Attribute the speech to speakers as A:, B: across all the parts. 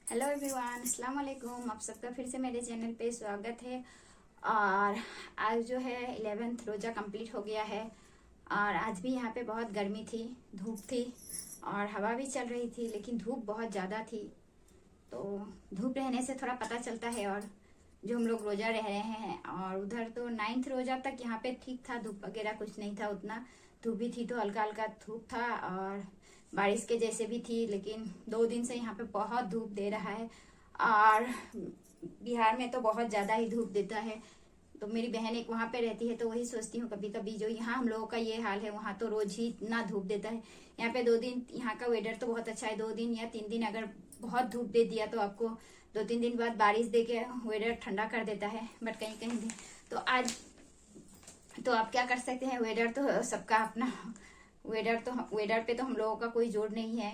A: Hello everyone, अस्सलाम वालेकुम। आप सबका फिर से मेरे चैनल पे स्वागत है। और आज जो है 11th रोज़ा कंप्लीट हो गया है। और आज भी यहाँ पे बहुत गर्मी थी, धूप थी और हवा भी चल रही थी, लेकिन धूप बहुत ज़्यादा थी। तो धूप रहने से थोड़ा पता चलता है। और जो हम लोग रोज़ा रह रहे हैं, और उधर तो 9th रोज़ा तक यहाँ पे ठीक था, धूप वगैरह कुछ नहीं था उतना। धूप भी थी तो हल्का हल्का धूप था और बारिश के जैसे भी थी, लेकिन 2 दिन से यहाँ पे बहुत धूप दे रहा है। और बिहार में तो बहुत ज़्यादा ही धूप देता है। तो मेरी बहन एक वहाँ पे रहती है, तो वही सोचती हूँ कभी कभी, जो यहाँ हम लोगों का ये हाल है, वहाँ तो रोज ही इतना धूप देता है। यहाँ पे 2 दिन यहाँ का वेदर तो बहुत अच्छा है। 2 दिन या 3 दिन अगर बहुत धूप दे दिया तो आपको 2-3 दिन बाद बारिश दे के वेदर ठंडा कर देता है। बट कहीं कहीं भी तो आज तो आप क्या कर सकते हैं, वेदर तो सबका अपना। वेदर पे तो हम लोगों का कोई जोर नहीं है।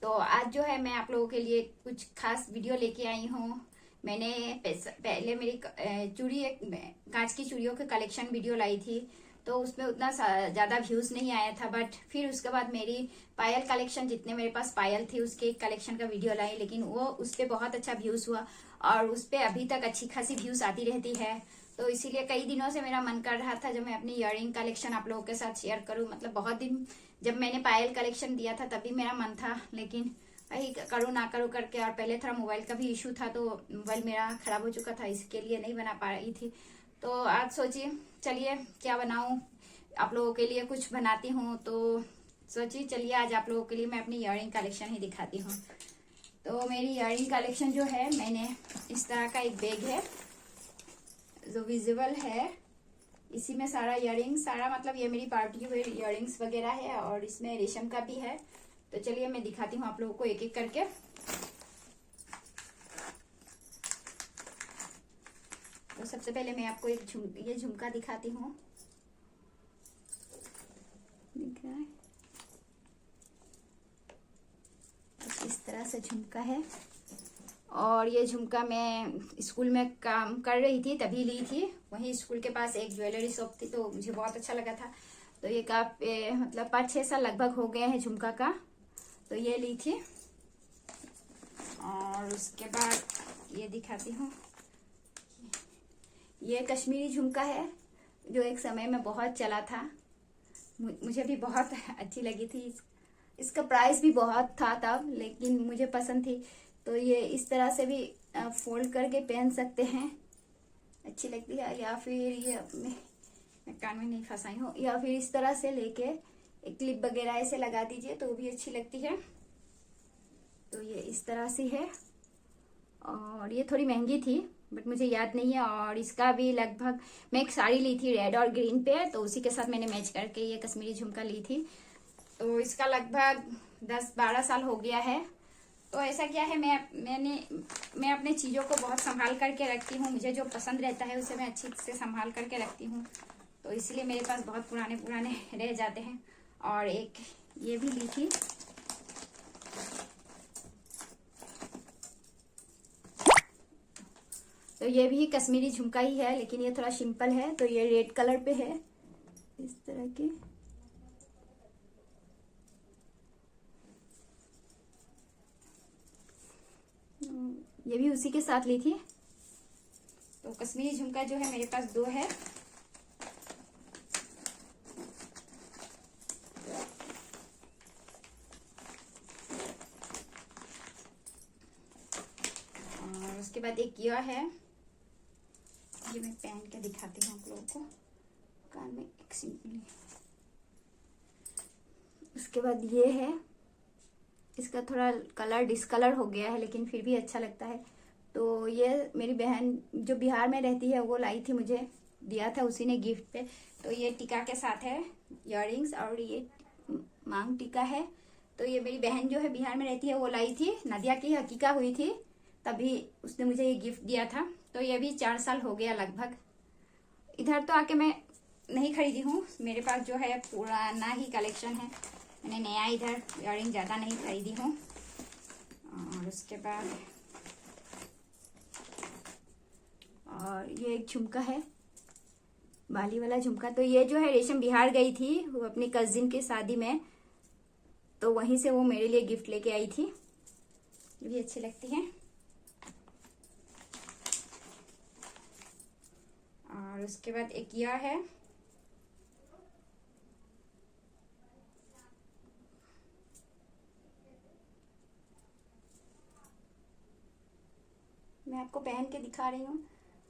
A: तो आज जो है मैं आप लोगों के लिए कुछ खास वीडियो लेके आई हूँ। मैंने पहले मेरी चूड़ी, एक कांच की चूड़ियों के कलेक्शन वीडियो लाई थी, तो उसमें उतना ज़्यादा व्यूज़ नहीं आया था। बट फिर उसके बाद मेरी पायल कलेक्शन, जितने मेरे पास पायल थी उसके कलेक्शन का वीडियो लाई, लेकिन वो उस पर बहुत अच्छा व्यूज़ हुआ। और उस पर अभी तक अच्छी खासी व्यूज़ आती रहती है। तो इसीलिए कई दिनों से मेरा मन कर रहा था जब मैं अपनी इयररिंग कलेक्शन आप लोगों के साथ शेयर करूं। मतलब बहुत दिन, जब मैंने पायल कलेक्शन दिया था तभी मेरा मन था, लेकिन वही करूँ ना करूँ करके। और पहले थोड़ा मोबाइल का भी इशू था, तो मोबाइल मेरा खराब हो चुका था, इसके लिए नहीं बना पा रही थी। तो आज सोची चलिए क्या बनाऊं, आप लोगों के लिए कुछ बनाती हूँ। तो सोची चलिए आज आप लोगों के लिए मैं अपनी इयररिंग कलेक्शन ही दिखाती हूँ। तो मेरी इयररिंग कलेक्शन जो है, मैंने इस तरह का एक बैग है जो विजिबल है। इसी में सारा इयररिंग्स, सारा मतलब ये मेरी पार्टी वेयर इयररिंग्स वगैरह है, और इसमें रेशम का भी है। तो चलिए मैं दिखाती हूँ आप लोगों को एक एक करके। तो सबसे पहले मैं आपको ये झुमका दिखाती हूँ। दिख रहा है, इस तरह से झुमका है। और ये झुमका मैं स्कूल में काम कर रही थी तभी ली थी। वहीं स्कूल के पास एक ज्वेलरी शॉप थी, तो मुझे बहुत अच्छा लगा था। तो ये काफी मतलब 5-6 साल लगभग हो गए हैं झुमका का। तो ये ली थी। और उसके बाद ये दिखाती हूँ, ये कश्मीरी झुमका है जो एक समय में बहुत चला था। मुझे भी बहुत अच्छी लगी थी। इसका प्राइस भी बहुत था तब, लेकिन मुझे पसंद थी। तो ये इस तरह से भी फोल्ड करके पहन सकते हैं, अच्छी लगती है। या फिर ये अपने मैं कान में नहीं फंसाई हूँ, या फिर इस तरह से लेके एक क्लिप वगैरह ऐसे लगा दीजिए तो भी अच्छी लगती है। तो ये इस तरह से है। और ये थोड़ी महंगी थी, बट मुझे याद नहीं है। और इसका भी लगभग, मैं एक साड़ी ली थी रेड और ग्रीन पे, तो उसी के साथ मैंने मैच करके ये कश्मीरी झुमका ली थी। तो इसका लगभग 10-12 साल हो गया है। तो ऐसा क्या है, मैं अपने चीज़ों को बहुत संभाल करके रखती हूँ। मुझे जो पसंद रहता है उसे मैं अच्छी से संभाल करके रखती हूँ, तो इसलिए मेरे पास बहुत पुराने पुराने रह जाते हैं। और एक ये भी ली थी। तो ये भी कश्मीरी झुमका ही है, लेकिन ये थोड़ा सिंपल है। तो ये रेड कलर पे है, इस तरह की। ये भी उसी के साथ ली थी। तो कश्मीरी झुमका जो है मेरे पास 2 है। और उसके बाद एक यह है, ये मैं पहन के दिखाती हूँ आप लोगों को कान में, एक सिंपली। उसके बाद ये है, इसका थोड़ा कलर डिस्कलर हो गया है, लेकिन फिर भी अच्छा लगता है। तो ये मेरी बहन जो बिहार में रहती है वो लाई थी, मुझे दिया था उसी ने गिफ्ट पे। तो ये टीका के साथ है इयररिंग्स, और ये मांग टीका है। तो ये मेरी बहन जो है बिहार में रहती है वो लाई थी, नदिया की हकीका हुई थी तभी उसने मुझे ये गिफ्ट दिया था। तो ये भी 4 साल हो गया लगभग। इधर तो आके मैं नहीं खरीदी हूँ, मेरे पास जो है पुराना ही कलेक्शन है। मैंने नया इधर इयररिंग ज़्यादा नहीं खरीदी हूँ। और उसके बाद और ये एक झुमका है, बाली वाला झुमका। तो ये जो है रेशम बिहार गई थी वो अपनी कजिन की शादी में, तो वहीं से वो मेरे लिए गिफ्ट लेके आई थी। ये भी अच्छी लगती हैं। और उसके बाद एक यह है, मैं आपको पहन के दिखा रही हूँ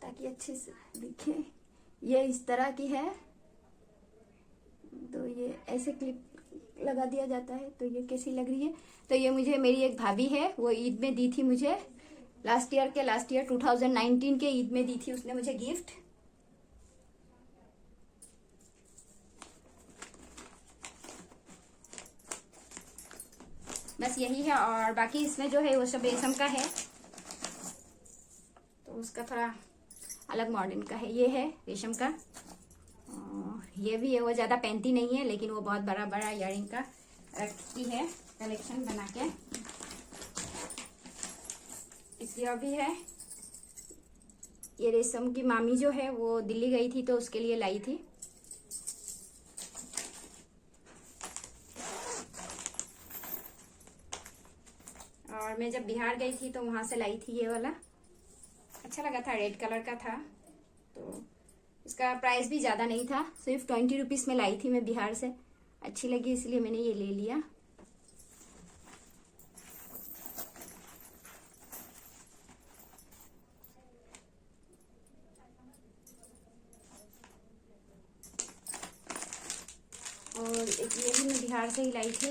A: ताकि अच्छे से दिखे। ये इस तरह की है, तो ये ऐसे क्लिप लगा दिया जाता है। तो ये कैसी लग रही है? तो ये मुझे मेरी एक भाभी है, वो ईद में दी थी मुझे, लास्ट ईयर 2019 के ईद में दी थी उसने मुझे गिफ्ट। बस यही है, और बाकी इसमें जो है वो सब रेशम का है, तो उसका थोड़ा अलग मॉडर्न का है। ये है रेशम का, ये भी है, वो ज़्यादा पहनती नहीं है लेकिन वो बहुत बड़ा बड़ा इयररिंग का रखती है कलेक्शन बना के। इसलिए भी है, ये रेशम की मामी जो है वो दिल्ली गई थी तो उसके लिए लाई थी। और मैं जब बिहार गई थी तो वहां से लाई थी ये वाला, अच्छा लगा था, रेड कलर का था। तो इसका प्राइस भी ज़्यादा नहीं था, सिर्फ 20 रुपीज़ में लाई थी मैं बिहार से, अच्छी लगी इसलिए मैंने ये ले लिया। और एक ये भी मैं बिहार से ही लाई थी,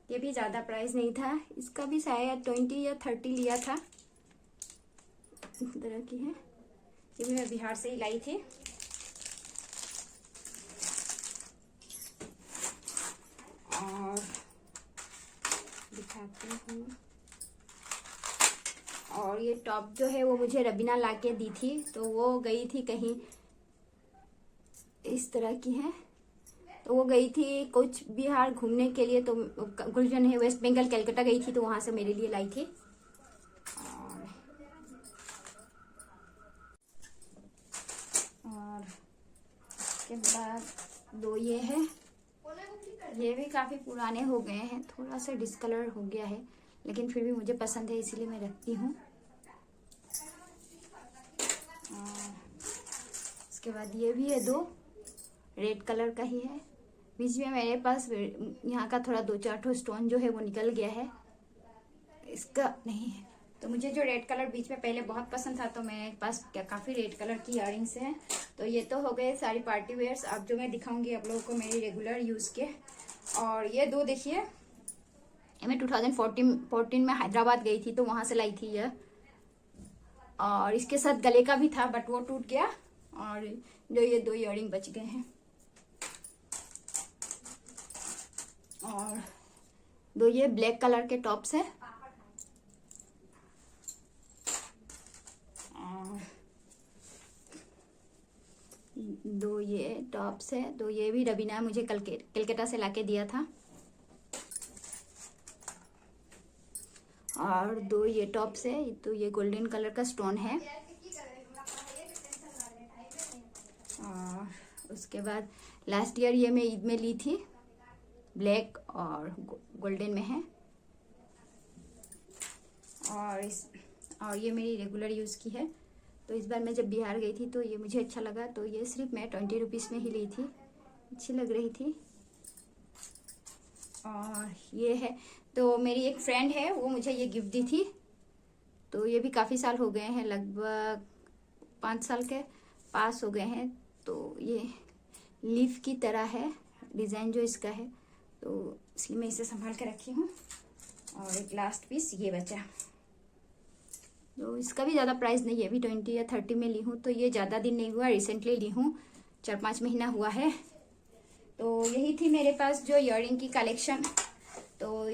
A: ये भी ज़्यादा प्राइस नहीं था, इसका भी शायद 20 या 30 लिया था। इस तरह की है, ये भी मैं बिहार से ही लाई थी। और दिखाती हूँ, और ये टॉप जो है वो मुझे रबीना ला के दी थी, तो वो गई थी कहीं, इस तरह की है, तो वो गई थी कुछ बिहार घूमने के लिए, तो गुलशन है वेस्ट बंगाल कलकत्ता गई थी, तो वहां से मेरे लिए लाई थी। और उसके बाद दो ये है, ये भी काफी पुराने हो गए हैं, थोड़ा सा डिस्कलर हो गया है लेकिन फिर भी मुझे पसंद है इसीलिए मैं रखती हूँ। उसके बाद ये भी है, दो रेड कलर का ही है, बीच में मेरे पास यहाँ का थोड़ा 2-4 ठो स्टोन जो है वो निकल गया है, इसका नहीं है। तो मुझे जो रेड कलर बीच में पहले बहुत पसंद था, तो मेरे पास काफ़ी रेड कलर की इयररिंग्स हैं। तो ये तो हो गए सारी पार्टी वेयर्स। अब जो मैं दिखाऊंगी आप लोगों को मेरी रेगुलर यूज़ के, और ये दो देखिए, ये मैं 2014 में हैदराबाद गई थी तो वहाँ से लाई थी ये, और इसके साथ गले का भी था बट वो टूट गया, और जो ये दो इयररिंग बच गए हैं। और दो ये ब्लैक कलर के टॉप्स है, और दो ये टॉप्स है, दो ये भी रबीना मुझे कलकत्ता से लाके दिया था, और दो ये टॉप्स है, तो ये गोल्डन कलर का स्टोन है। और उसके बाद लास्ट ईयर ये मैं ईद में ली थी, ब्लैक और गोल्डन में है। और ये मेरी रेगुलर यूज़ की है। तो इस बार मैं जब बिहार गई थी तो ये मुझे अच्छा लगा, तो ये सिर्फ मैं 20 रुपीज़ में ही ली थी, अच्छी लग रही थी। और ये है, तो मेरी एक फ्रेंड है वो मुझे ये गिफ्ट दी थी, तो ये भी काफ़ी साल हो गए हैं, लगभग 5 साल के पास हो गए हैं। तो ये लीफ की तरह है डिज़ाइन जो इसका है, तो इसलिए मैं इसे संभाल के रखी हूँ। और एक लास्ट पीस ये बचा, तो इसका भी ज़्यादा प्राइस नहीं है, अभी 20 या 30 में ली हूँ, तो ये ज़्यादा दिन नहीं हुआ, रिसेंटली ली हूँ, 4-5 महीना हुआ है। तो यही थी मेरे पास जो इयररिंग की कलेक्शन। तो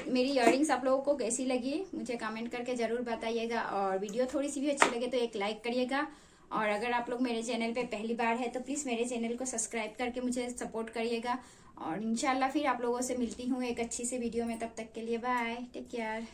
A: मेरी इयररिंग्स आप लोगों को कैसी लगी मुझे कमेंट करके ज़रूर बताइएगा, और वीडियो थोड़ी सी भी अच्छी लगे तो एक लाइक करिएगा। और अगर आप लोग मेरे चैनल पे पहली बार है तो प्लीज़ मेरे चैनल को सब्सक्राइब करके मुझे सपोर्ट करिएगा। और इंशाल्लाह फिर आप लोगों से मिलती हूँ एक अच्छी सी वीडियो में, तब तक के लिए बाय, टेक केयर।